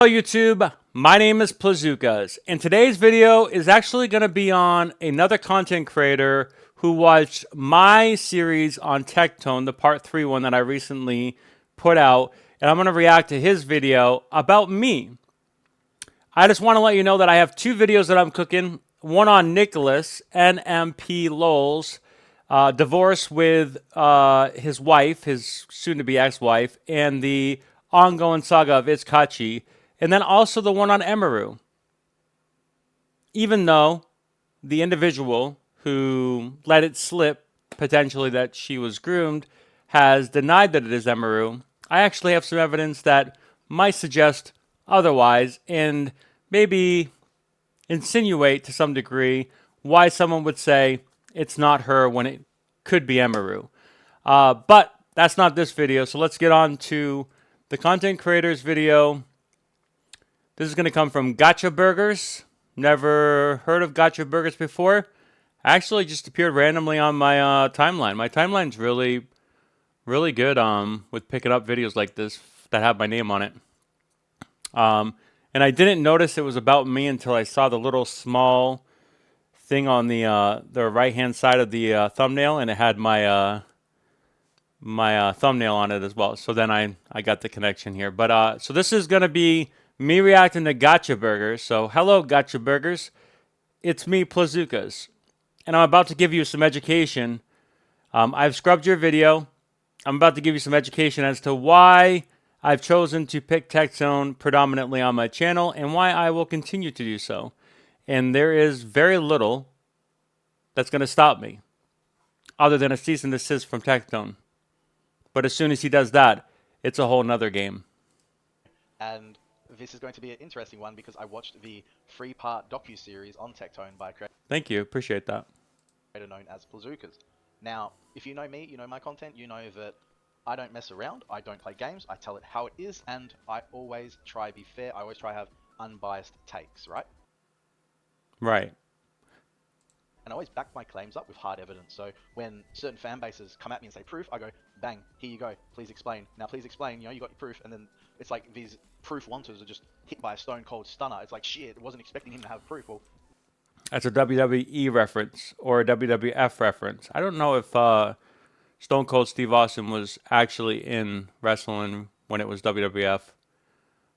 Hello YouTube, my name is Plazukas, and today's video is actually going to be on another content creator who watched my series on Tectone, the part 3 one that I recently put out, and I'm going to react to his video about me. I just want to let you know that I have 2 videos that I'm cooking, one on Nicholas, NMP Lowell's divorce with his wife, his soon-to-be ex-wife, and the ongoing saga of Itsukachi, and then also the one on Emaru. Even though the individual who let it slip, potentially that she was groomed, has denied that it is Emaru, I actually have some evidence that might suggest otherwise and maybe insinuate to some degree why someone would say it's not her when it could be Emaru. But that's not this video, so let's get on to the content creator's video. This is going to come from Gotcha Burgers. Never heard of Gotcha Burgers before. Actually, just appeared randomly on my timeline. My timeline's really good with picking up videos like this that have my name on it. And I didn't notice it was about me until I saw the little small thing on the right-hand side of the thumbnail, and it had my my thumbnail on it as well. So then I got the connection here. But so this is going to be me reacting to Gotcha Burgers. So hello, Gotcha Burgers. It's me, Plazukas. And I'm about to give you some education. I've scrubbed your video. I'm about to give you some education as to why I've chosen to pick Tectone predominantly on my channel and why I will continue to do so. And there is very little that's going to stop me other than a cease and desist from Tectone. But as soon as he does that, it's a whole nother game. And this is going to be an interesting one because I watched the 3-part docu-series on Tectone by a creator Thank you. Appreciate that. known as Plazukas. Now, if you know me, you know my content, you know that I don't mess around, I don't play games, I tell it how it is, and I always try to be fair, I always try to have unbiased takes, right? Right. And I always back my claims up with hard evidence. So when certain fan bases come at me and say proof, I go, bang, here you go, please explain. Now please explain, you know, you got your proof, and then it's like these proof wanters are just hit by a stone cold stunner. It's like, shit, wasn't expecting him to have proof. Well, That's a WWE reference or a WWF reference. I don't know if Stone Cold Steve Austin was actually in wrestling when it was WWF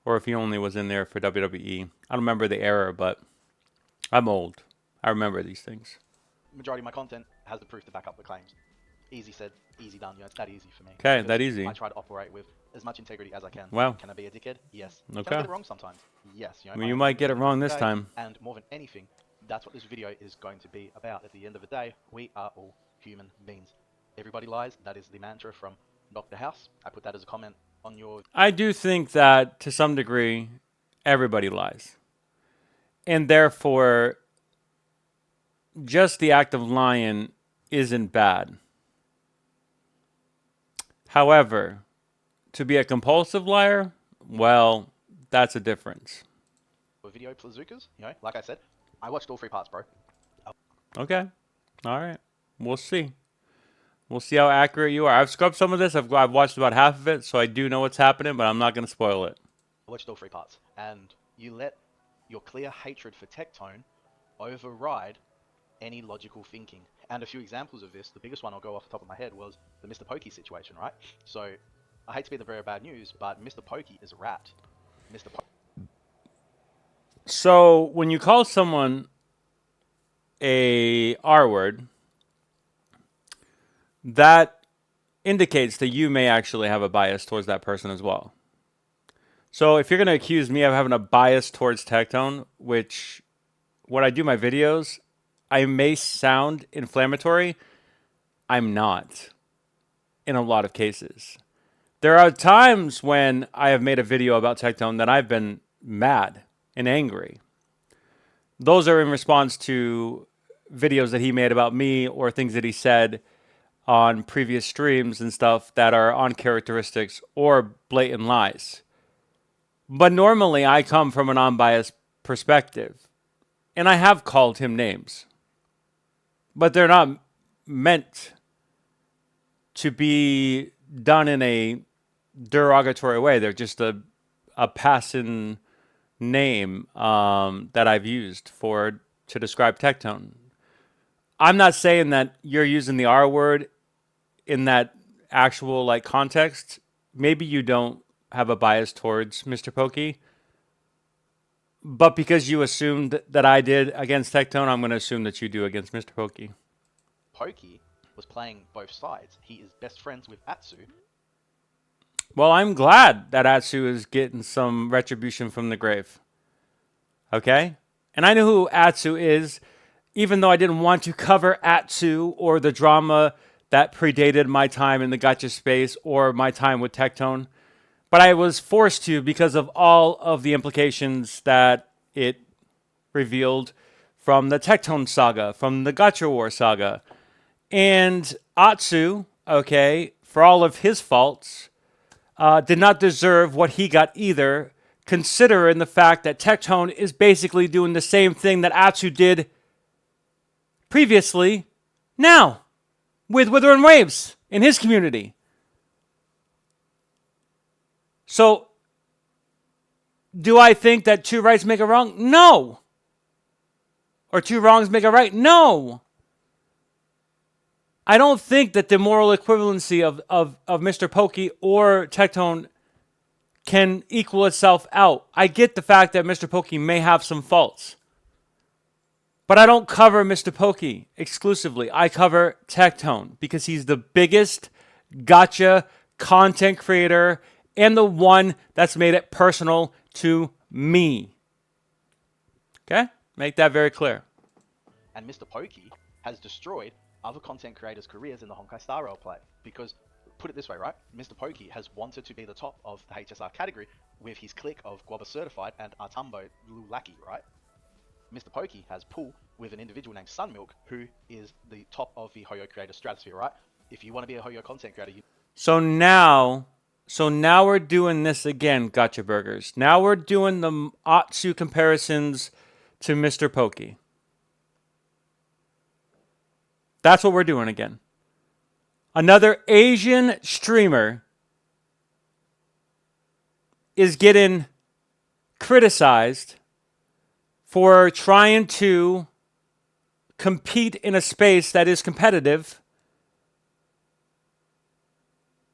or if he only was in there for WWE. I don't remember the era, but I'm old. I remember these things. majority of my content has the proof to back up the claims. Easy said, easy done. You know, it's that easy for me. Okay, Because that easy. I try to operate with as much integrity as I can. Wow. Can I be a dickhead? Yes. Okay. Can I get it wrong sometimes? Yes. You know, I mean, you might get it wrong this time. And more than anything, that's what this video is going to be about. At the end of the day, we are all human beings. Everybody lies. That is the mantra from Dr. House. I put that as a comment on your... I do think that to some degree, everybody lies. And therefore, just the act of lying isn't bad. However, to be a compulsive liar, well, that's a difference. video Plazukas. You know, like I said, I watched all 3 parts, bro. Okay. All right. We'll see. We'll see how accurate you are. I've scrubbed some of this. I've watched about half of it, so I do know what's happening, but I'm not going to spoil it. I watched all 3 parts, and you let your clear hatred for Tectone override any logical thinking. And a few examples of this, the biggest one I'll go off the top of my head was the Mr. Pokey situation, right? So, I hate to be the very bad news, but Mr. Pokey is a rat. Mr. So, when you call someone a R word, that indicates that you may actually have a bias towards that person as well. So if you're going to accuse me of having a bias towards Tectone, which when I do my videos, I may sound inflammatory, I'm not in a lot of cases. There are times when I have made a video about Tectone that I've been mad and angry. Those are in response to videos that he made about me or things that he said on previous streams and stuff that are on characteristics or blatant lies. But normally I come from an unbiased perspective. And I have called him names. But they're not meant to be done in a derogatory way. They're just a passing name that I've used for to describe Tectone. I'm not saying that you're using the R word in that actual like context. Maybe you don't have a bias towards Mr. Pokey, but because you assumed that I did against Tectone, I'm going to assume that you do against Mr. Pokey. Pokey was playing both sides. He is best friends with Atsu. Well, I'm glad that Atsu is getting some retribution from the grave. Okay? And I know who Atsu is, even though I didn't want to cover Atsu or the drama that predated my time in the gotcha space or my time with Tectone. But I was forced to because of all of the implications that it revealed from the Tectone saga, from the Gotcha War saga. And Atsu, okay, for all of his faults, did not deserve what he got either, considering the fact that Tectone is basically doing the same thing that Atsu did previously now with Withering Waves in his community. So, do I think that two rights make a wrong? No. Or two wrongs make a right? No. I don't think that the moral equivalency of Mr. Pokey or Tectone can equal itself out. I get the fact that Mr. Pokey may have some faults. But I don't cover Mr. Pokey exclusively. I cover Tectone because he's the biggest gotcha content creator and the one that's made it personal to me. Okay? Make that very clear. And Mr. Pokey has destroyed other content creators' careers in the Honkai Star Rail play. Because, put it this way, right? Mr. Pokey has wanted to be the top of the HSR category with his clique of Guava Certified and Artumbo Lulaki, right? Mr. Pokey has pull with an individual named Sunmilk, who is the top of the Hoyo creator stratosphere, right? If you want to be a Hoyo content creator, So now we're doing this again, Gotcha Burgers. Now we're doing the Atsu comparisons to Mr. Pokey. That's what we're doing again. Another Asian streamer is getting criticized for trying to compete in a space that is competitive.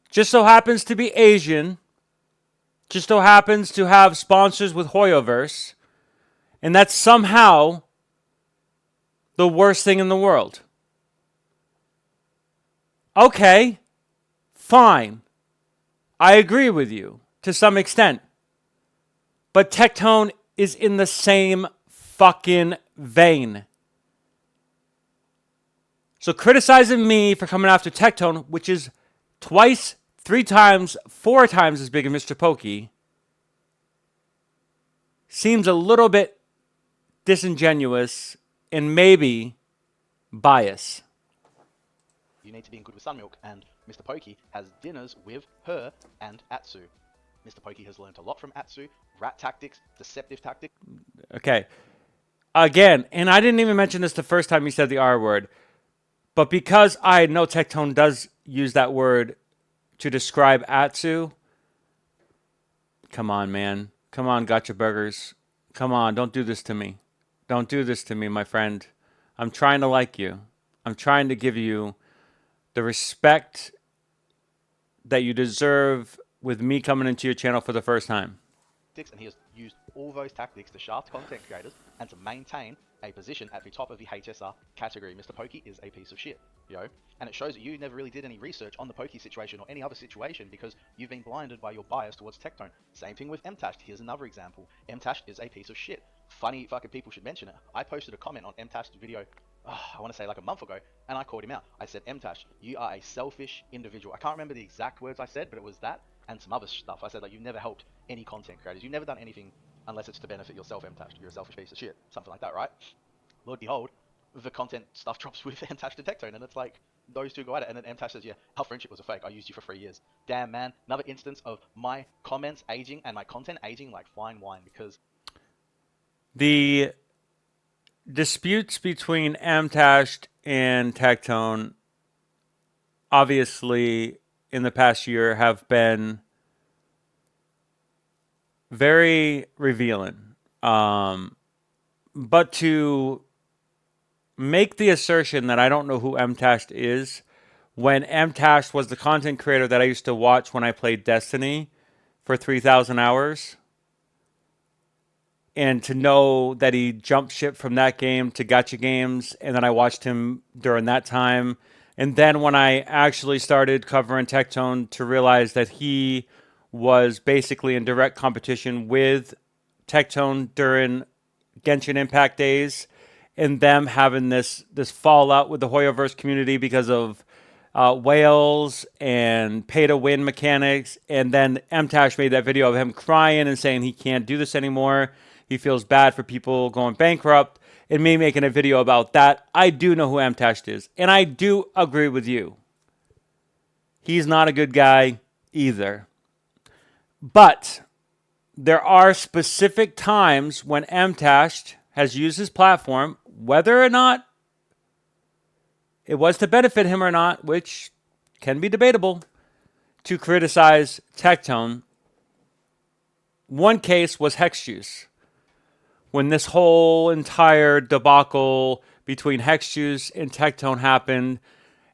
Just so happens to be Asian. Just so happens to have sponsors with Hoyoverse. And that's somehow the worst thing in the world. Okay, fine. I agree with you to some extent. But Tectone is in the same fucking vein. So criticizing me for coming after Tectone, which is twice, 3 times, 4 times as big as Mr. Pokey, seems a little bit disingenuous and maybe bias. you need to be in good with Sunmilk, and Mr. Pokey has dinners with her and Atsu. Mr. Pokey has learned a lot from Atsu, rat tactics, deceptive tactics. Okay. Again, and I didn't even mention this the first time you said the R word, but because I know Tectone does use that word to describe Atsu, come on, man. Come on, Gotcha Burgers. Come on, don't do this to me. Don't do this to me, my friend. I'm trying to like you. I'm trying to give you the respect that you deserve with me coming into your channel for the first time. And he has used all those tactics to shaft content creators and to maintain a position at the top of the HSR category. Mr. Pokey is a piece of shit, yo. And it shows that you never really did any research on the Pokey situation or any other situation because you've been blinded by your bias towards Tectone. Same thing with Mtashed. Here's another example. Mtashed is a piece of shit. Funny fucking people should mention it. I posted a comment on Mtashed's video, I want to say like a month ago, and I called him out. I said, Mtash, you are a selfish individual. I can't remember the exact words I said, but it was that and some other stuff. I said, like, you've never helped any content creators. You've never done anything unless it's to benefit yourself, Mtash. You're a selfish piece of shit. Something like that, right? Lord behold, the content stuff drops with Mtash to Tectone, and it's like, those two go at it, and then Mtash says, yeah, our friendship was a fake. I used you for 3 years. Damn, man. Another instance of my comments aging and my content aging like fine wine, because the disputes between Mtashed and Tectone obviously in the past year have been very revealing. But to make the assertion that I don't know who MTashed is, when MTashed was the content creator that I used to watch when I played Destiny for 3,000 hours, and to know that he jumped ship from that game to gacha games, and then I watched him during that time. And then when I actually started covering Tectone, to realize that he was basically in direct competition with Tectone during Genshin Impact days, and them having this fallout with the Hoyoverse community because of whales and pay to win mechanics. And then MTash made that video of him crying and saying he can't do this anymore. He feels bad for people going bankrupt. And me making a video about that. I do know who MTash is. And I do agree with you. He's not a good guy either. But there are specific times when MTash has used his platform, whether or not it was to benefit him or not, which can be debatable, to criticize Tectone. One case was Hex Juice. When this whole entire debacle between Hex Juice and Tectone happened,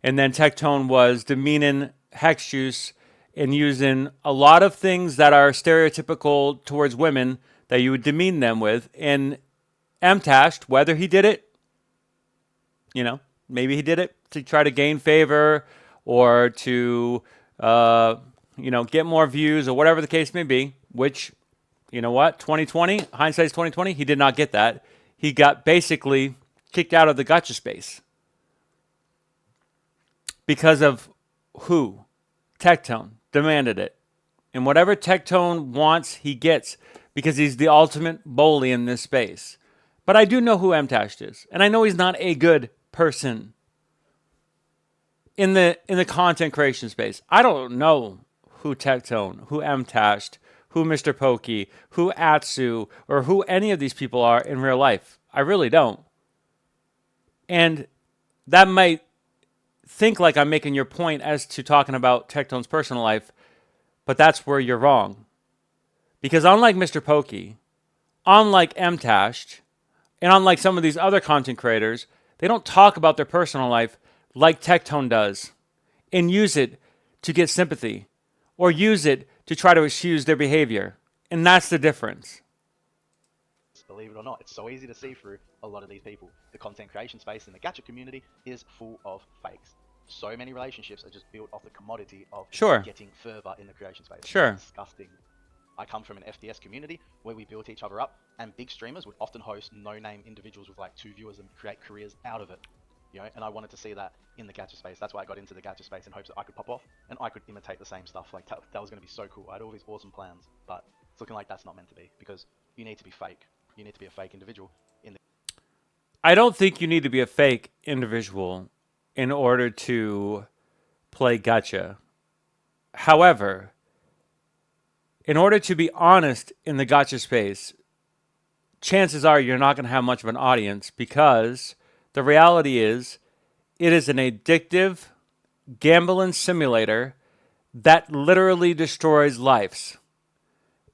and then Tectone was demeaning Hex Juice and using a lot of things that are stereotypical towards women that you would demean them with. And MTashed, whether he did it, maybe he did it to try to gain favor or to, get more views or whatever the case may be, which, you know what, 2020, hindsight's 2020, he did not get that. He got basically kicked out of the gacha space because of who? Tectone demanded it. And whatever Tectone wants, he gets because he's the ultimate bully in this space. But I do know who MTashed is, and I know he's not a good person in the content creation space. I don't know who Tectone, who MTashed, who Mr. Pokey, who Atsu, or who any of these people are in real life. I really don't. And that might think like I'm making your point as to talking about Tectone's personal life, but that's where you're wrong. Because unlike Mr. Pokey, unlike MTashed, and unlike some of these other content creators, they don't talk about their personal life like Tectone does and use it to get sympathy or use it to try to excuse their behavior. And that's the difference. Believe it or not, it's so easy to see through a lot of these people. The content creation space in the gacha community is full of fakes. So many relationships are just built off the commodity of Sure. getting further in the creation space. Sure. It's disgusting. I come from an FDS community where we built each other up, and big streamers would often host no-name individuals with like 2 viewers and create careers out of it. And I wanted to see that in the gacha space. That's why I got into the gacha space in hopes that I could pop off and I could imitate the same stuff. Like that was going to be so cool. I had all these awesome plans, but it's looking like that's not meant to be because you need to be fake. You need to be a fake individual in the I don't think you need to be a fake individual in order to play gacha. However, in order to be honest in the gacha space, chances are you're not going to have much of an audience because the reality is it is an addictive gambling simulator that literally destroys lives.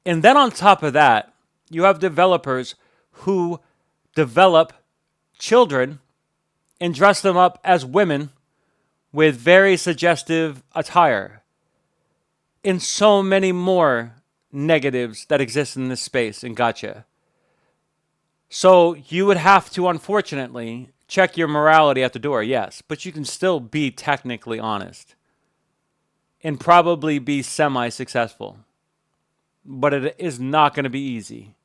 And then on top of that, you have developers who develop children and dress them up as women with very suggestive attire. And so many more negatives that exist in this space in gacha. So you would have to, unfortunately, check your morality at the door, yes, but you can still be technically honest and probably be semi-successful. But it is not going to be easy.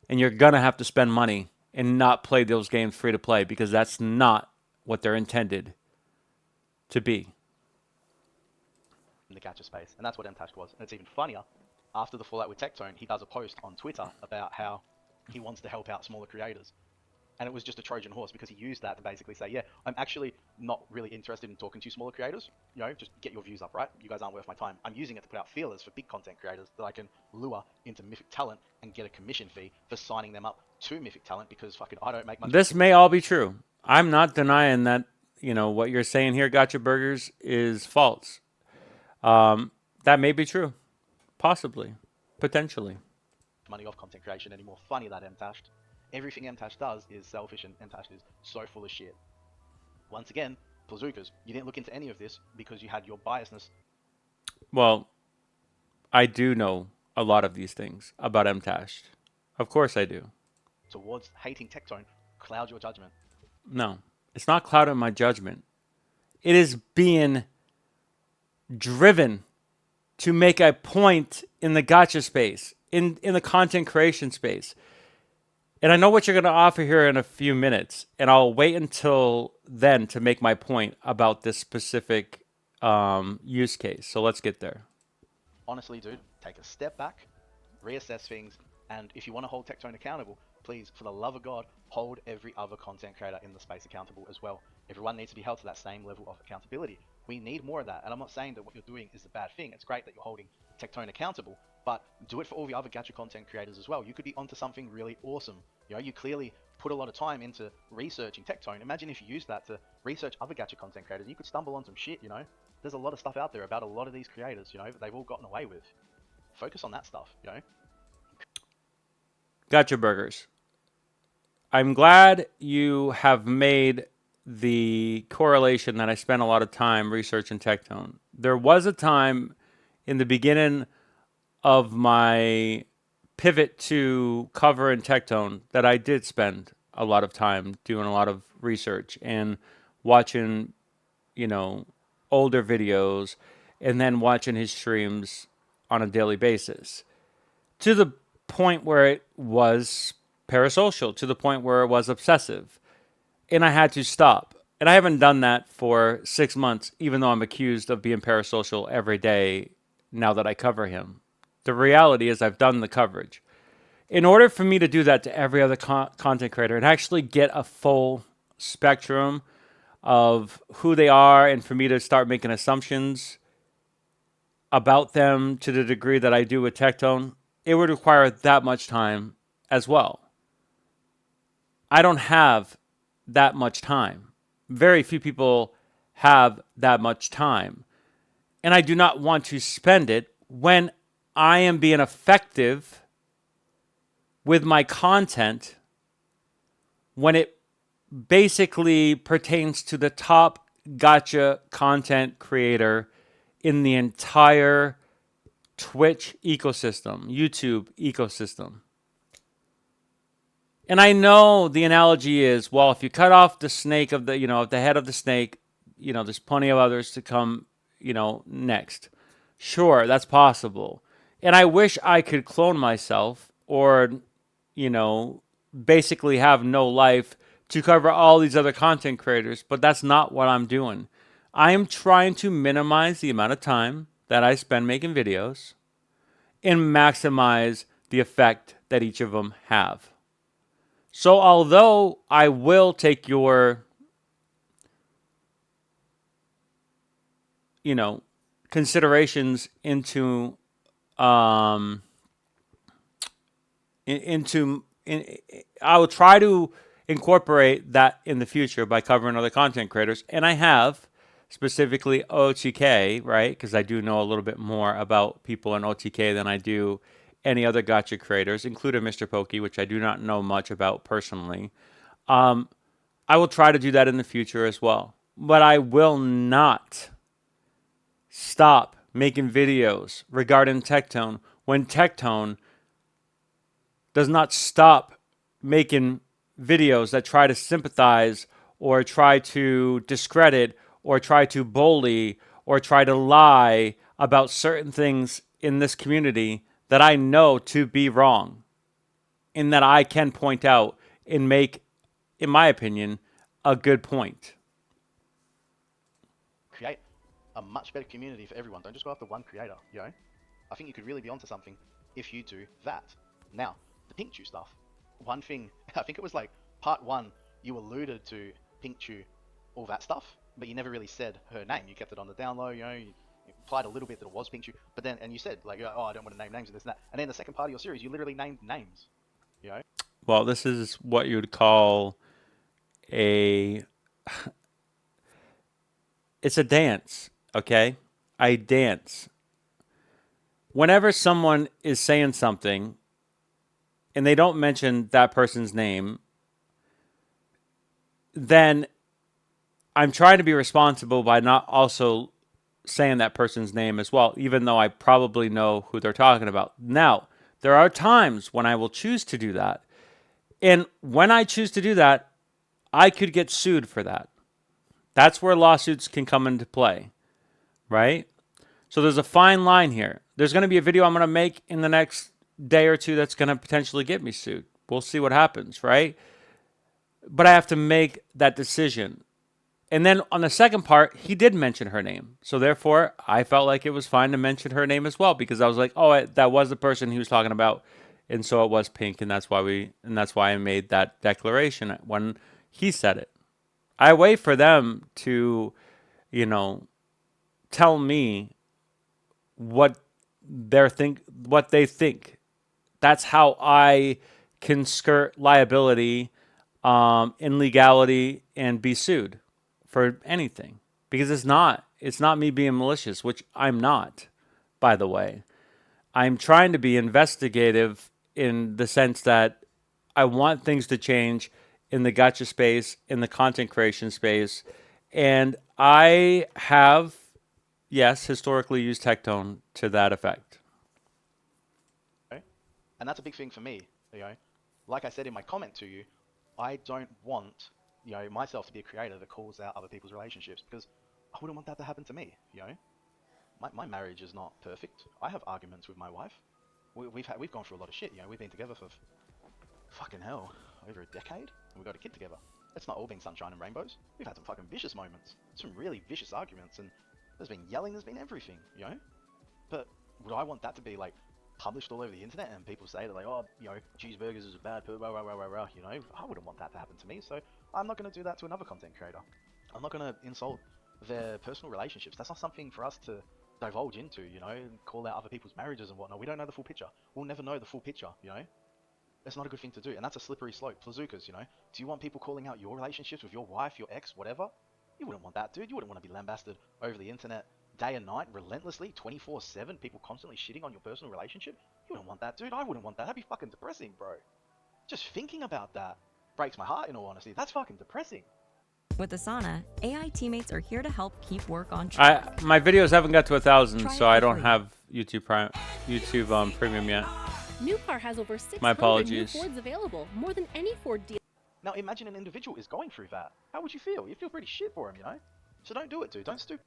And you're going to have to spend money and not play those games free to play because that's not what they're intended to be. in the gacha space, and that's what MTask was. And it's even funnier. After the fallout with Tectone, he does a post on Twitter about how he wants to help out smaller creators. And it was just a Trojan horse because he used that to basically say, yeah, I'm actually not really interested in talking to smaller creators. Just get your views up, right? You guys aren't worth my time. I'm using it to put out feelers for big content creators that I can lure into Mythic Talent and get a commission fee for signing them up to Mythic Talent because fucking I don't make much. This may all be true. I'm not denying that, what you're saying here, Gotcha Burgers, is false. That may be true. Possibly. Potentially. money off content creation anymore. Funny that MTashed. Everything MTash does is selfish, and MTash is so full of shit. Once again, Bazookas, you didn't look into any of this because you had your biasness Well, I do know a lot of these things about MTash. Of course I do. towards hating Tectone cloud your judgment. No, it's not clouding my judgment. It is being driven to make a point in the gotcha space, in the content creation space. And I know what you're going to offer here in a few minutes, and I'll wait until then to make my point about this specific use case. So let's get there. Honestly, dude, take a step back, reassess things, and if you want to hold Tectone accountable, please, for the love of God, hold every other content creator in the space accountable as well. Everyone needs to be held to that same level of accountability. We need more of that, and I'm not saying that what you're doing is a bad thing. It's great that you're holding Tectone accountable, but do it for all the other gacha content creators as well. You could be onto something really awesome. You know, you clearly put a lot of time into researching Tectone. Imagine if you used that to research other gacha content creators. You could stumble on some shit, you know? There's a lot of stuff out there about a lot of these creators, you know, that they've all gotten away with. Focus on that stuff, you know? Gotcha burgers. I'm glad you have made the correlation that I spent a lot of time researching Tectone. There was a time in the beginning of my pivot to cover and Tectone that I did spend a lot of time doing a lot of research and watching, you know, older videos and then watching his streams on a daily basis to the point where it was parasocial, to the point where it was obsessive. And I had to stop. And I haven't done that for 6 months, even though I'm accused of being parasocial every day now that I cover him. The reality is, I've done the coverage. In order for me to do that to every other content creator and actually get a full spectrum of who they are, and for me to start making assumptions about them to the degree that I do with Tectone, it would require that much time as well. I don't have that much time. Very few people have that much time. And I do not want to spend it when I am being effective with my content, when it basically pertains to the top gotcha content creator in the entire Twitch ecosystem, YouTube ecosystem. And I know the analogy is, well, if you cut off the snake of the, the head of the snake, there's plenty of others to come, next. Sure, that's possible. And I wish I could clone myself or, basically have no life to cover all these other content creators, but that's not what I'm doing. I am trying to minimize the amount of time that I spend making videos and maximize the effect that each of them have. So although I will take your, considerations into, I will try to incorporate that in the future by covering other content creators, and I have specifically OTK, right? Because I do know a little bit more about people in OTK than I do any other gotcha creators, including Mr. Pokey, which I do not know much about personally. I will try to do that in the future as well. But I will not stop making videos regarding Tectone when Tectone does not stop making videos that try to sympathize or try to discredit or try to bully or try to lie about certain things in this community that I know to be wrong and that I can point out and make, in my opinion, a good point. Create a much better community for everyone. Don't just go after one creator, you know? I think you could really be onto something if you do that. Now, the Pink Chew stuff. One thing, I think it was like part one, you alluded to Pink Chew, all that stuff, but you never really said her name. You kept it on the down low, you implied a little bit that it was Pink Chew, but then, and you said, like, oh, I don't want to name names and this and that. And then the second part of your series, you literally named names, you know? Well, this is what you would call a it's a dance, okay? I dance. Whenever someone is saying something and they don't mention that person's name, then I'm trying to be responsible by not also saying that person's name as well, even though I probably know who they're talking about. Now, there are times when I will choose to do that. And when I choose to do that, I could get sued for that. That's where lawsuits can come into play, right? So there's a fine line here. There's going to be a video I'm going to make in the next day or two that's going to potentially get me sued. We'll see what happens, right? But I have to make that decision. And then on the second part, he did mention her name. So therefore, I felt like it was fine to mention her name as well because I was like, oh, that was the person he was talking about. And so it was Pink, and that's why I made that declaration when he said it. I wait for them to, you know, tell me what what they think. That's how I can skirt liability, in legality, and be sued for anything because it's not me being malicious, which I'm not, by the way. I'm trying to be investigative in the sense that I want things to change in the gotcha space, in the content creation space, and I have, yes, historically used Tectone to that effect. know? And that's a big thing for me. You know, like I said in my comment to you, I don't want myself to be a creator that calls out other people's relationships because I wouldn't want that to happen to me. My marriage is not perfect. I have arguments with my wife. We've gone through a lot of shit. We've been together for fucking hell over a decade, and we've got a kid together. It's not all been sunshine and rainbows. We've had some fucking vicious moments, some really vicious arguments, and there's been yelling, there's been everything. But would I want that to be like published all over the internet and people say that like, oh, cheeseburgers is a bad, I wouldn't want that to happen to me. So I'm not going to do that to another content creator. I'm not going to insult their personal relationships. That's not something for us to divulge into, and call out other people's marriages and whatnot. We don't know the full picture. We'll never know the full picture. It's not a good thing to do, and that's a slippery slope. Plazookas. Do you want people calling out your relationships with your wife, your ex, whatever? You wouldn't want that, dude. You wouldn't want to be lambasted over the internet day and night, relentlessly, 24/7, people constantly shitting on your personal relationship. You wouldn't want that, dude. I wouldn't want that. That'd be fucking depressing, bro. Just thinking about that breaks my heart, in all honesty. That's fucking depressing. With Asana, AI teammates are here to help keep work on track. My videos haven't got to 1,000, Try so it I for don't free. have YouTube Premium yet. New Car has over 600 My apologies. new Fords available, more than any Ford dealer. Now imagine an individual is going through that. How would you feel? You feel pretty shit for him, So don't do it, dude. Don't stoop.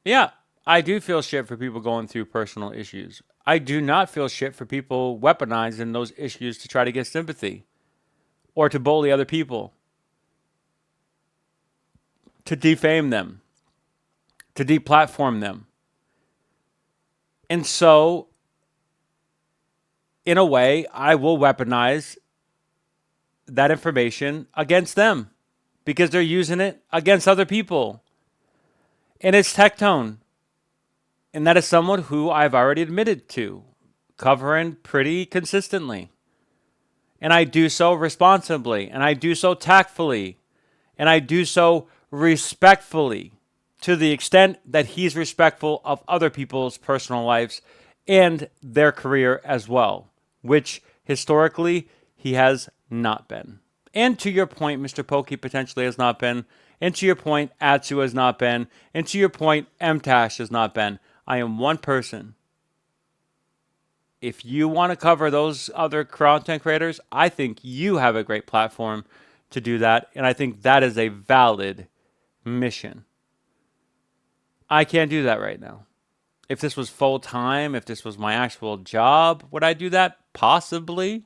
Yeah, I do feel shit for people going through personal issues. I do not feel shit for people weaponizing those issues to try to get sympathy or to bully other people, to defame them, to deplatform them. And so, in a way, I will weaponize that information against them because they're using it against other people. And it's Tectone. And that is someone who I've already admitted to covering pretty consistently. And I do so responsibly, and I do so tactfully, and I do so respectfully to the extent that he's respectful of other people's personal lives and their career as well, which historically he has not been. And to your point, Mr. Pokey potentially has not been. And to your point, Atsu has not been. And to your point, MTash has not been. I am one person. If you want to cover those other content creators, I think you have a great platform to do that. And I think that is a valid mission. I can't do that right now. If this was full time, if this was my actual job, would I do that? Possibly.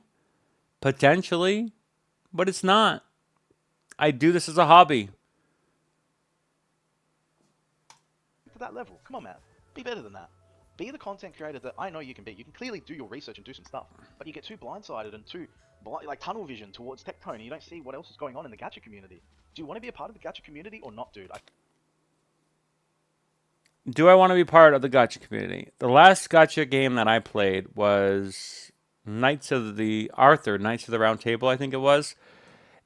Potentially. But it's not. I do this as a hobby. To that level. Come on, man. Be better than that. Be the content creator that I know you can be. You can clearly do your research and do some stuff, but you get too blindsided and too like tunnel vision towards Tectone, and you don't see what else is going on in the gacha community. Do you want to be a part of the gacha community or not, dude? Do I want to be part of the gacha community? The last gacha game that I played was Knights of the Round Table, I think it was.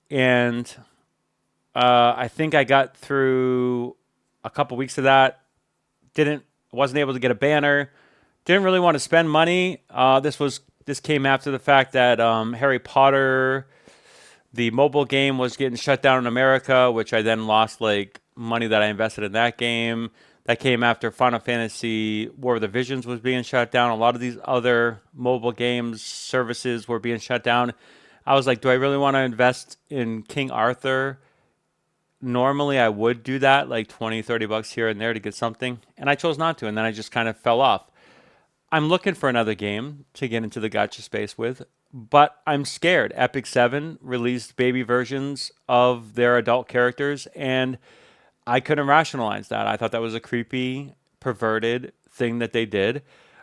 And I think I got through a couple weeks of that. Wasn't able to get a banner. Didn't really want to spend money. This was This came after the fact that Harry Potter, the mobile game, was getting shut down in America, which I then lost like money that I invested in that game. That came after Final Fantasy War of the Visions was being shut down. A lot of these other mobile games services were being shut down. I was like, do I really want to invest in King Arthur? Normally I would do that, like 20, 30 bucks here and there to get something. And I chose not to. And then I just kind of fell off. I'm looking for another game to get into the gacha space with, but I'm scared. Epic 7 released baby versions of their adult characters, and I couldn't rationalize that. I thought that was a creepy, perverted thing that they did.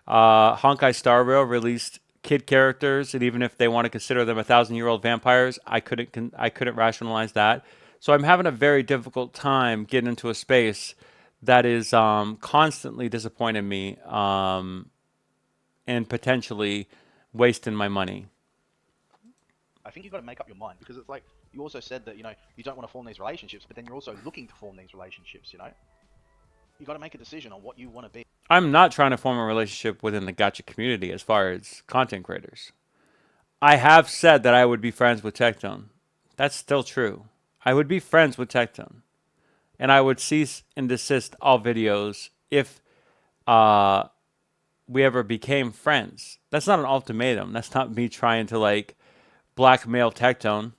Honkai Star Rail released kid characters, and even if they want to consider them 1,000-year-old vampires, I couldn't rationalize that. So I'm having a very difficult time getting into a space that is constantly disappointing me. And potentially wasting my money. I think you've got to make up your mind, because it's like you also said that, you know, you don't want to form these relationships, but then you're also looking to form these relationships, you know? You got to make a decision on what you want to be. I'm not trying to form a relationship within the gacha community as far as content creators. I have said that I would be friends with Tectone. That's still true. I would be friends with Tectone. And I would cease and desist all videos if we ever became friends. That's not an ultimatum. That's not me trying to like blackmail Tectone,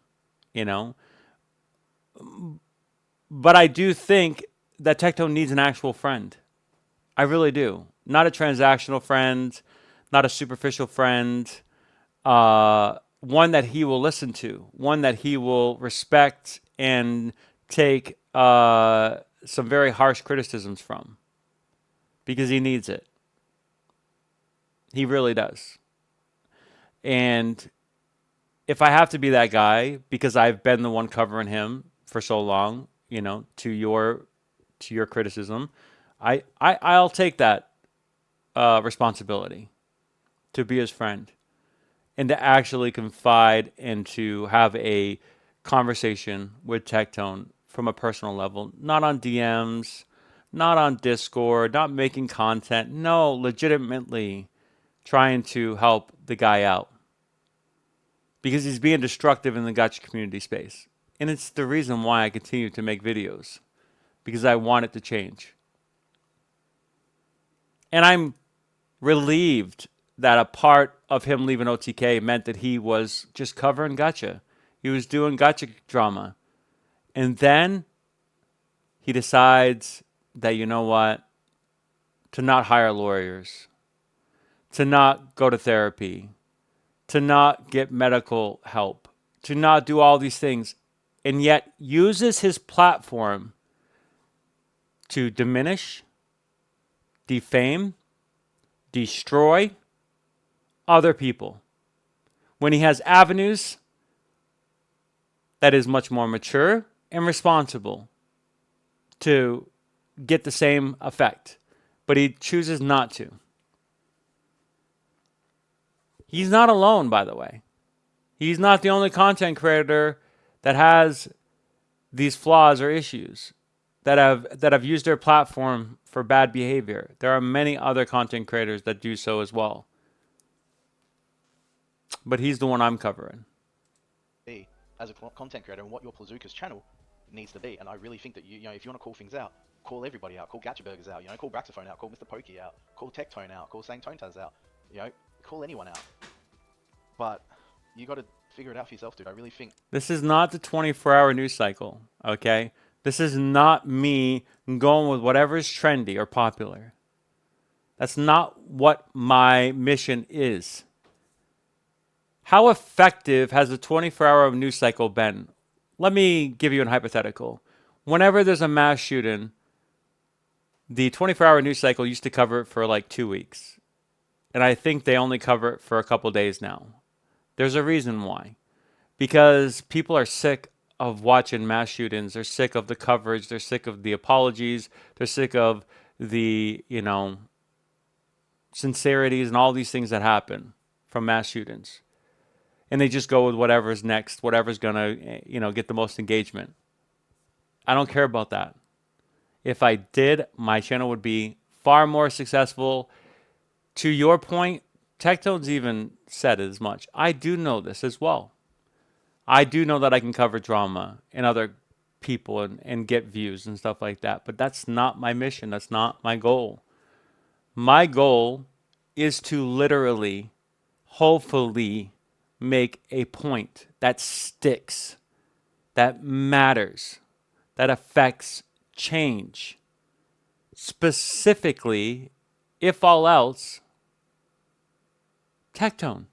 you know. But I do think that Tectone needs an actual friend. I really do. Not a transactional friend, not a superficial friend. One that he will listen to, one that he will respect and take some very harsh criticisms from, because he needs it. He really does. And if I have to be that guy, because I've been the one covering him for so long, you know, to your criticism, I'll take that responsibility to be his friend and to actually confide and to have a conversation with Tectone from a personal level, not on DMs, not on Discord, not making content. No, legitimately trying to help the guy out, because he's being destructive in the gacha community space. And it's the reason why I continue to make videos, because I want it to change. And I'm relieved that a part of him leaving OTK meant that he was just covering gacha. He was doing gacha drama. And then he decides that, you know what, to not hire lawyers, to not go to therapy, to not get medical help, to not do all these things, and yet uses his platform to diminish, defame, destroy other people, when he has avenues that is much more mature and responsible to get the same effect, but he chooses not to. He's not alone, by the way. He's not the only content creator that has these flaws or issues, that have used their platform for bad behavior. There are many other content creators that do so as well. But he's the one I'm covering. Be as a content creator, and what your Plazuka's channel needs to be. And I really think that you know, if you want to call things out, call everybody out. Call Gacha Burgers out. You know, call Braxophone out. Call Mr. Pokey out. Call Tectone out. Call Sang Tonetaz out. You know, call anyone out. But you got to figure it out for yourself, dude. I really think this is not the 24-hour news cycle, okay? This is not me going with whatever is trendy or popular. That's not what my mission is. How effective has the 24-hour news cycle been? Let me give you a hypothetical. Whenever there's a mass shooting, the 24-hour news cycle used to cover it for like 2 weeks. And I think they only cover it for a couple days now. There's a reason why. Because people are sick of watching mass shootings. They're sick of the coverage. They're sick of the apologies. They're sick of the, you know, sincerities and all these things that happen from mass shootings. And they just go with whatever's next, whatever's going to, you know, get the most engagement. I don't care about that. If I did, my channel would be far more successful. To your point, Tectone's even said as much. I do know this as well. I do know that I can cover drama and other people and get views and stuff like that, but that's not my mission. That's not my goal. My goal is to literally, hopefully, make a point that sticks, that matters, that affects change. Specifically, if all else, Tectone.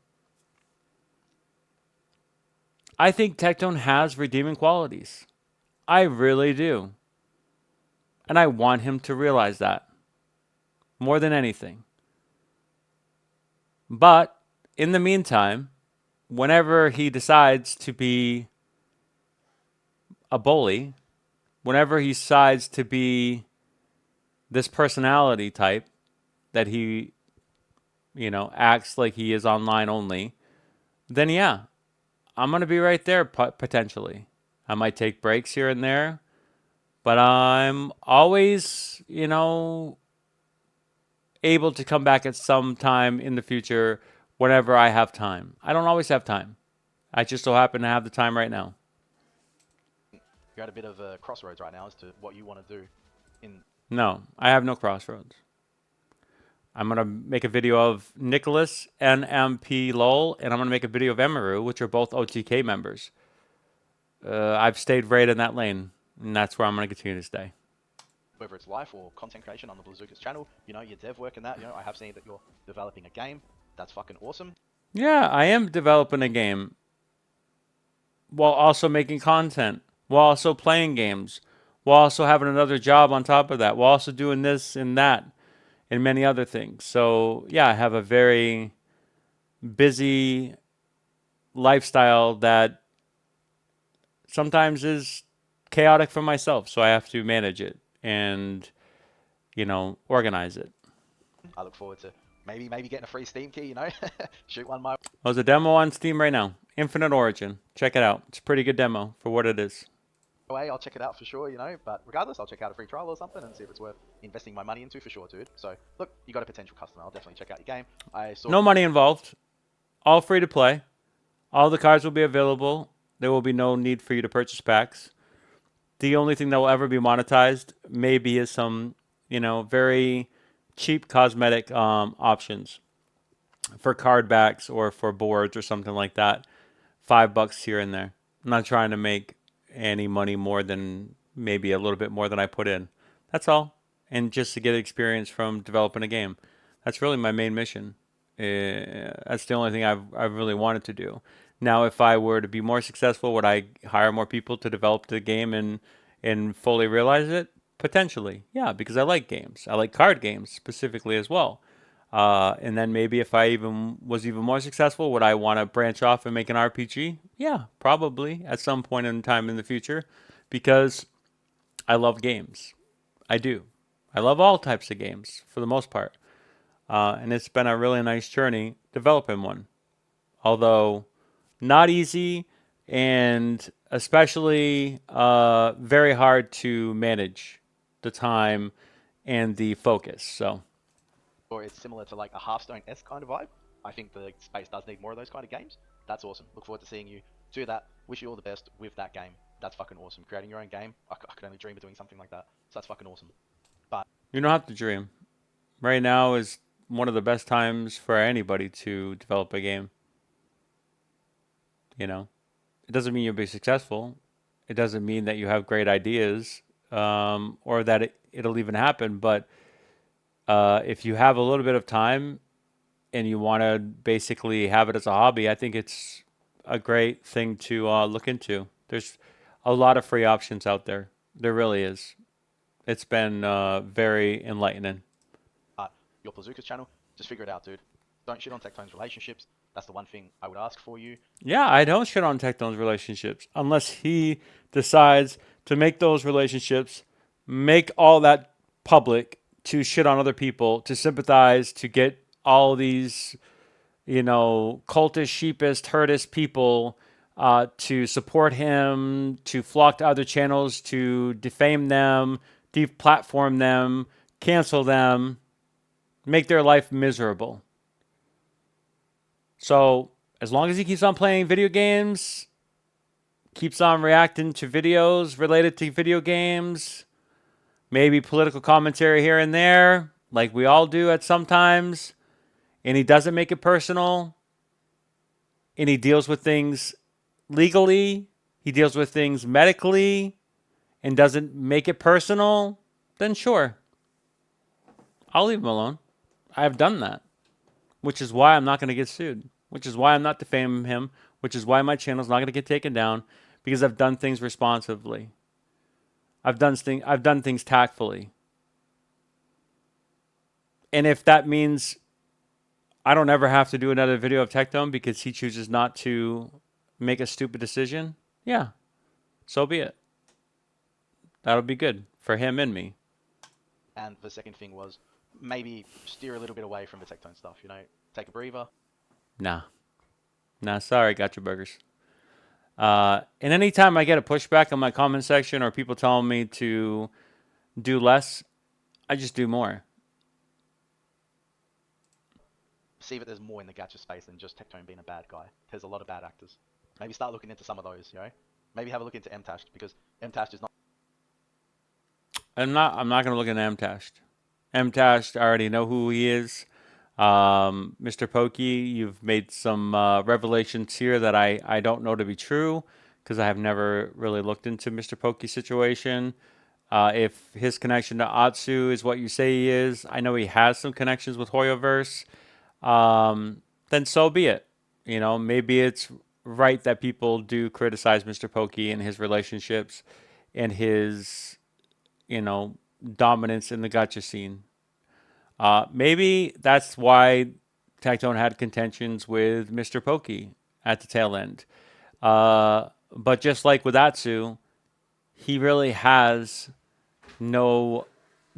I think Tectone has redeeming qualities. I really do. And I want him to realize that more than anything. But in the meantime, whenever he decides to be a bully, whenever he decides to be this personality type that he, acts like he is online only, then yeah, I'm going to be right there potentially. I might take breaks here and there, but I'm always, able to come back at some time in the future whenever I have time. I don't always have time. I just so happen to have the time right now. You're at a bit of a crossroads right now as to what you want to do. No, I have no crossroads. I'm going to make a video of Nicholas, NMP LOL, and I'm going to make a video of Emaru, which are both OTK members. I've stayed right in that lane, and that's where I'm going to continue to stay. Whether it's life or content creation on the Blazookas channel, your dev work and that, I have seen that you're developing a game. That's fucking awesome. Yeah, I am developing a game while also making content, while also playing games, while also having another job on top of that, while also doing this and that and many other things. So, yeah, I have a very busy lifestyle that sometimes is chaotic for myself. So I have to manage it and, organize it. I look forward to maybe getting a free Steam key, shoot one my way. There's a demo on Steam right now. Infinite Origin. Check it out. It's a pretty good demo for what it is. I'll check it out for sure, but regardless, I'll check out a free trial or something and see if it's worth investing my money into for sure, dude. So, look, you got a potential customer. I'll definitely check out your game. No money involved. All free to play. All the cards will be available. There will be no need for you to purchase packs. The only thing that will ever be monetized maybe is some, very cheap cosmetic options for card backs or for boards or something like that. $5 here and there. I'm not trying to make any money more than maybe a little bit more than I put in. That's all. And just to get experience from developing a game. That's really my main mission. That's the only thing I've really wanted to do. Now, if I were to be more successful, would I hire more people to develop the game and fully realize it? Potentially, yeah, because I like games. I like card games specifically as well. And then maybe if I was even more successful, would I want to branch off and make an RPG? Yeah, probably at some point in time in the future, because I love games. I do. I love all types of games for the most part. And it's been a really nice journey developing one. Although not easy and especially very hard to manage the time and the focus. So. Or it's similar to like a Hearthstone-esque kind of vibe. I think the space does need more of those kind of games. That's awesome. Look forward to seeing you do that. Wish you all the best with that game. That's fucking awesome. Creating your own game, I could only dream of doing something like that. So that's fucking awesome. But you don't have to dream. Right now is one of the best times for anybody to develop a game. It doesn't mean you'll be successful. It doesn't mean that you have great ideas or that it'll even happen. But if you have a little bit of time and you want to basically have it as a hobby, I think it's a great thing to look into. There's a lot of free options out there. There really is. It's been very enlightening. Your Blazookas channel, just figure it out, dude. Don't shit on Tectone's relationships. That's the one thing I would ask for you. Yeah, I don't shit on Tectone's relationships unless he decides to make those relationships, make all that public, to shit on other people, to sympathize, to get all these, cultish, sheepish, herdist people to support him, to flock to other channels, to defame them, deplatform them, cancel them, make their life miserable. So as long as he keeps on playing video games, keeps on reacting to videos related to video games, maybe political commentary here and there, like we all do at some times, and he doesn't make it personal, and he deals with things legally, he deals with things medically, and doesn't make it personal, then sure, I'll leave him alone. I have done that, which is why I'm not going to get sued, which is why I'm not defaming him, which is why my channel's not going to get taken down, because I've done things responsibly. I've done things tactfully. And if that means I don't ever have to do another video of Tectone because he chooses not to make a stupid decision, yeah, so be it. That'll be good for him and me. And the second thing was maybe steer a little bit away from the Tectone stuff, you know, take a breather. Nah, sorry, gotcha burgers. And anytime I get a pushback on my comment section or people telling me to do less, I just do more. See that there's more in the gacha space than just Tectone being a bad guy. There's a lot of bad actors. Maybe start looking into some of those, you know? Maybe have a look into MTash, because MTash is not... I'm not going to look at MTash. MTash, I already know who he is. Mr. Pokey, you've made some revelations here that I don't know to be true, because I have never really looked into Mr. Pokey's situation. If his connection to Atsu is what you say he is, I know he has some connections with Hoyoverse, then so be it. You know, maybe it's right that people do criticize Mr. Pokey and his relationships and his, you know, dominance in the gacha scene. Maybe that's why Tectone had contentions with Mr. Pokey at the tail end. But just like with Atsu, he really has no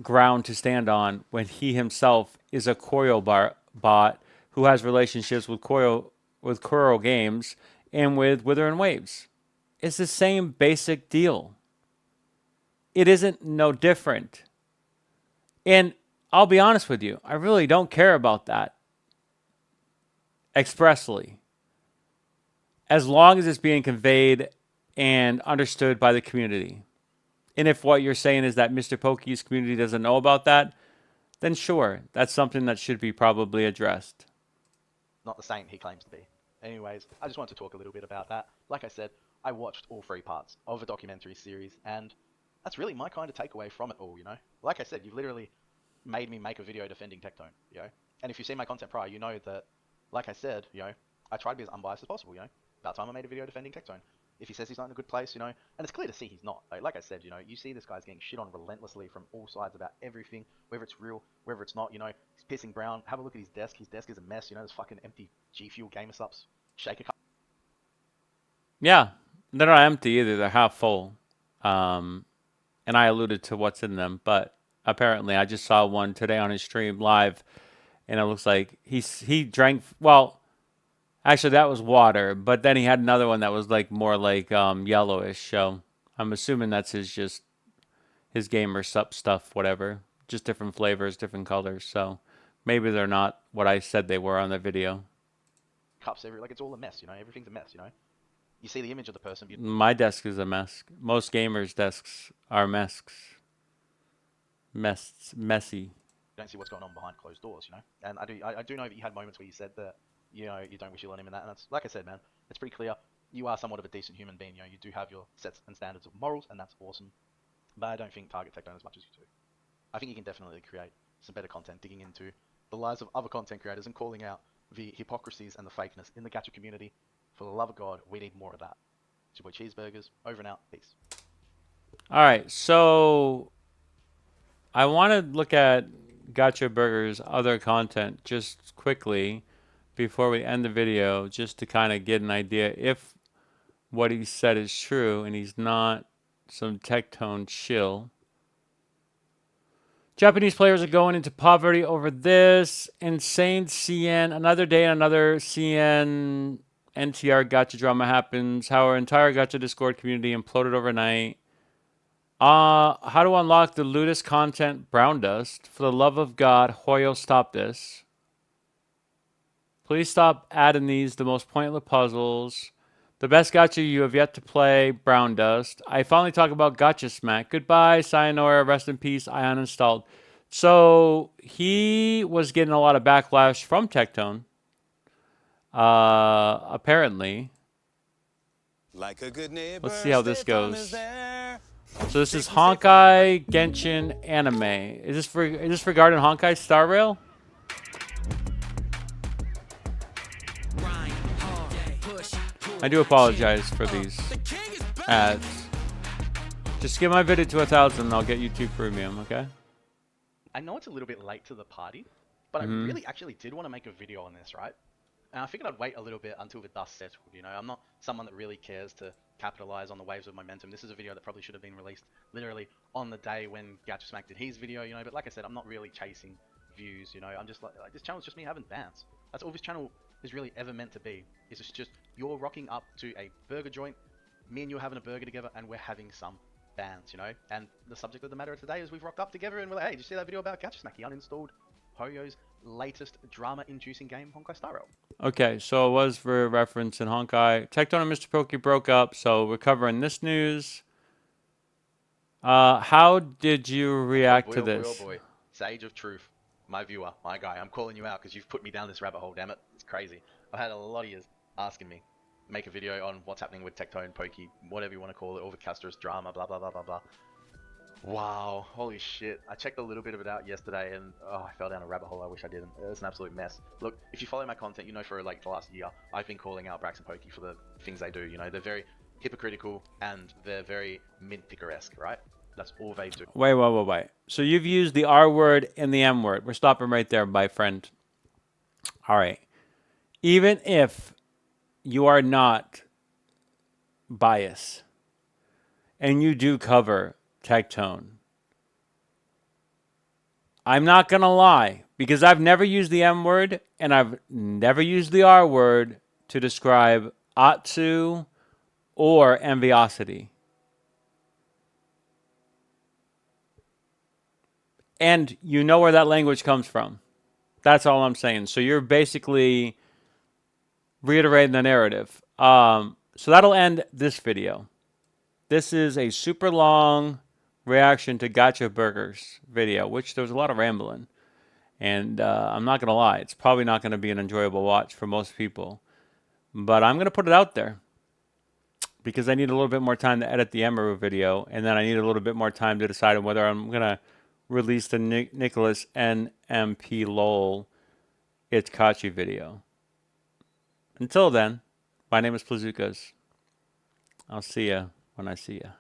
ground to stand on when he himself is a Koryo bot who has relationships with Koryo Games and with Wither and Waves. It's the same basic deal. It isn't no different. And I'll be honest with you, I really don't care about that expressly. As long as it's being conveyed and understood by the community. And if what you're saying is that Mr. Pokey's community doesn't know about that, then sure, that's something that should be probably addressed. Not the saint he claims to be. Anyways, I just wanted to talk a little bit about that. Like I said, I watched all 3 parts of the documentary series, and that's really my kind of takeaway from it all, you know? Like I said, you've literally made me make a video defending Tectone, you know? And if you've seen my content prior, you know that, like I said, you know, I try to be as unbiased as possible, you know? About time I made a video defending Tectone. If he says he's not in a good place, you know, and it's clear to see he's not. Like I said, you know, you see this guy's getting shit on relentlessly from all sides about everything, whether it's real, whether it's not, you know, he's pissing brown. Have a look at his desk. His desk is a mess, you know, there's fucking empty G Fuel gamer subs. Shaker cup. Yeah, they're not empty either. They're half full. And I alluded to what's in them, but apparently I just saw one today on his stream live, and it looks like he drank, well, actually, that was water, but then he had another one that was like more like yellowish. So I'm assuming that's his gamer sup stuff, whatever. Just different flavors, different colors. So maybe they're not what I said they were on the video. Cups every, like it's all a mess, you know, everything's a mess, you know. You see the image of the person. My desk is a mess. Most gamers' desks are messy. You don't see what's going on behind closed doors, you know. And I do know that you had moments where you said that, you know, you don't wish you on him in that, and that's, like I said, man, it's pretty clear. You are somewhat of a decent human being, you know, you do have your sets and standards of morals, and that's awesome. But I don't think target Tectone as much as you do. I think you can definitely create some better content, digging into the lives of other content creators and calling out the hypocrisies and the fakeness in the gacha community. For the love of God, we need more of that. It's your boy Cheeseburgers, over and out, peace. All right, so I want to look at Gotcha Burger's other content just quickly before we end the video, just to kind of get an idea if what he said is true and he's not some Tectone shill. Japanese players are going into poverty over this. Insane CN. Another day, another CN NTR Gacha drama happens. How our entire Gacha Discord community imploded overnight. How to unlock the Ludus content brown dust. For the love of God, Hoyo, stop this. Please stop adding these, the most pointless puzzles. The best gotcha you have yet to play, Brown Dust. I finally talk about Gotcha Smack. Goodbye, Sayonara, rest in peace, I uninstalled. So he was getting a lot of backlash from Tectone. Apparently. Like a good neighbor, Let's see how this State Farm goes. is there. So this is Honkai Genshin Anime. Is this regarding Honkai Star Rail? I do apologize for these ads. Just get my video to 1,000 and I'll get YouTube Premium, okay? I know it's a little bit late to the party, but I really actually did want to make a video on this, right? And I figured I'd wait a little bit until the dust settled, you know? I'm not someone that really cares to capitalize on the waves of momentum. This is a video that probably should have been released literally on the day when Gacha Smack did his video, you know? But like I said, I'm not really chasing views, you know? I'm just like this channel's just me having bants. That's all this channel is really ever meant to be. Is it's just you're rocking up to a burger joint, me and you are having a burger together, and we're having some bans, you know? And the subject of the matter of today is we've rocked up together and we're like, hey, did you see that video about Gacha Smack? He uninstalled Hoyo's latest drama-inducing game, Honkai Star Rail. Okay, so it was for reference in Honkai. Tectone and Mr. Pokey broke up, so we're covering this news. How did you react to this? Oh boy. Sage of Truth, my viewer, my guy. I'm calling you out because you've put me down this rabbit hole, damn it. It's crazy. I've had a lot of years asking me, make a video on what's happening with Tectone, Pokey, whatever you want to call it, all the Castorus drama, blah, blah, blah, blah, blah. Wow, holy shit. I checked a little bit of it out yesterday and I fell down a rabbit hole I wish I didn't. It's an absolute mess. Look, if you follow my content, you know for like the last year, I've been calling out Brax and Pokey for the things they do, you know. They're very hypocritical and they're very mint picker-esque, right? That's all they do. Wait. So you've used the R word and the M word. We're stopping right there, my friend. All right. Even if you are not biased and you do cover Tectone, I'm not going to lie, because I've never used the M word and I've never used the R word to describe Atsu or Enviosity. And you know where that language comes from. That's all I'm saying. So you're basically reiterating the narrative. So that'll end this video. This is a super long reaction to Gotcha Burgers video, which there was a lot of rambling. And I'm not going to lie, it's probably not going to be an enjoyable watch for most people. But I'm going to put it out there because I need a little bit more time to edit the Emeru video. And then I need a little bit more time to decide on whether I'm going to release the Nicholas NMP LOL It's Kachi video. Until then, my name is Plazukas. I'll see ya when I see ya.